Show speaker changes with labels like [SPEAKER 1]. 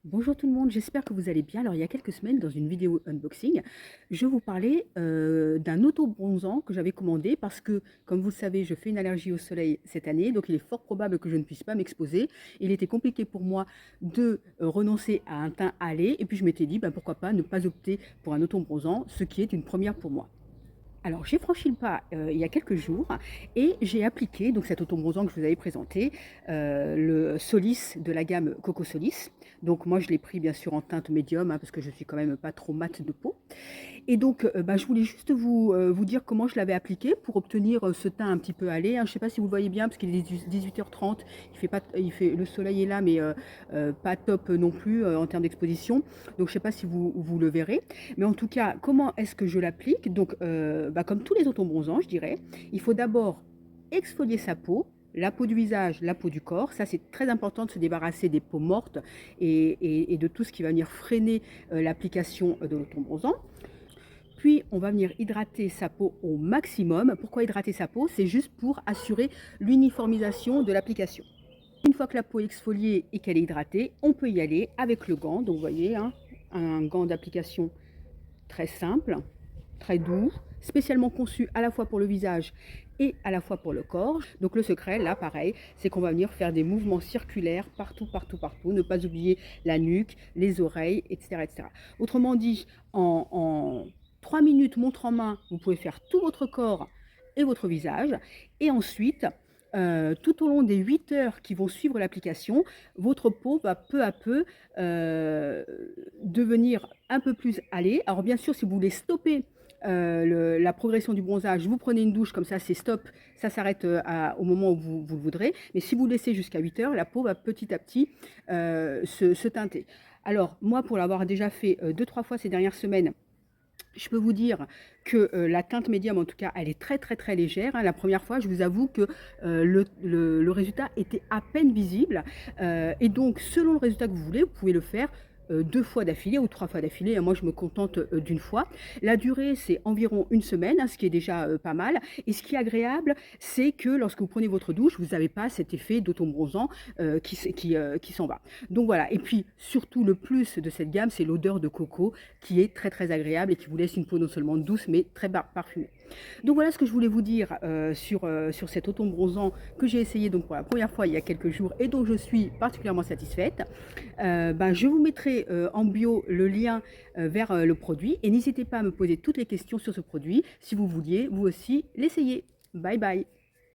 [SPEAKER 1] Bonjour tout le monde, j'espère que vous allez bien. Alors il y a quelques semaines, dans une vidéo unboxing, je vous parlais d'un auto-bronzant que j'avais commandé parce que, comme vous le savez, je fais une allergie au soleil cette année, donc il est fort probable que je ne puisse pas m'exposer. Il était compliqué pour moi de renoncer à un teint hâlé et puis je m'étais dit, ben, pourquoi pas ne pas opter pour un auto-bronzant, ce qui est une première pour moi. Alors, j'ai franchi le pas, il y a quelques jours et j'ai appliqué donc cet auto-bronzant que je vous avais présenté, le Solis de la gamme Coco Solis. Donc moi, je l'ai pris bien sûr en teinte médium, hein, parce que je suis quand même pas trop mate de peau. Et donc, bah, je voulais juste vous dire comment je l'avais appliqué pour obtenir, ce teint un petit peu hâlé, hein. Je ne sais pas si vous le voyez bien parce qu'il est 18h30, le soleil est là mais pas top non plus, en termes d'exposition. Donc je ne sais pas si vous le verrez. Mais en tout cas, comment est-ce que je l'applique? Donc, bah, comme tous les autobronzants, je dirais, il faut d'abord exfolier sa peau, la peau du visage, la peau du corps. Ça, c'est très important de se débarrasser des peaux mortes et de tout ce qui va venir freiner l'application de l'autombronzant. Puis, on va venir hydrater sa peau au maximum. Pourquoi hydrater sa peau? C'est juste pour assurer l'uniformisation de l'application. Une fois que la peau est exfoliée et qu'elle est hydratée, on peut y aller avec le gant. Donc, vous voyez, hein, un gant d'application très simple, très doux, spécialement conçu à la fois pour le visage et à la fois pour le corps. Donc le secret, là, pareil, c'est qu'on va venir faire des mouvements circulaires partout, partout, partout. Ne pas oublier la nuque, les oreilles, etc. etc. Autrement dit, en 3 minutes, montre en main, vous pouvez faire tout votre corps et votre visage. Et ensuite, tout au long des 8 heures qui vont suivre l'application, votre peau va peu à peu euh, devenir un peu plus hâlée. Alors bien sûr, si vous voulez stopper la progression du bronzage, vous prenez une douche, comme ça c'est stop, ça s'arrête au moment où vous le voudrez. Mais si vous laissez jusqu'à 8 heures, la peau va petit à petit se teinter. Alors moi, pour l'avoir déjà fait 2-3 fois ces dernières semaines, je peux vous dire que la teinte médium, en tout cas, elle est très très très légère, hein. La première fois, je vous avoue que le résultat était à peine visible. Et donc, selon le résultat que vous voulez, vous pouvez le faire 2 fois d'affilée ou 3 fois d'affilée. Moi, je me contente d'une fois. La durée, c'est environ une semaine, hein, ce qui est déjà pas mal. Et ce qui est agréable, c'est que lorsque vous prenez votre douche, vous n'avez pas cet effet d'auto-bronzant qui s'en va. Donc voilà. Et puis, surtout, le plus de cette gamme, c'est l'odeur de coco qui est très très agréable et qui vous laisse une peau non seulement douce mais très parfumée. Donc voilà ce que je voulais vous dire sur cet auto-bronzant que j'ai essayé donc pour la première fois il y a quelques jours et dont je suis particulièrement satisfaite. Ben, je vous mettrai en bio le lien vers le produit et n'hésitez pas à me poser toutes les questions sur ce produit si vous vouliez vous aussi l'essayer. Bye bye.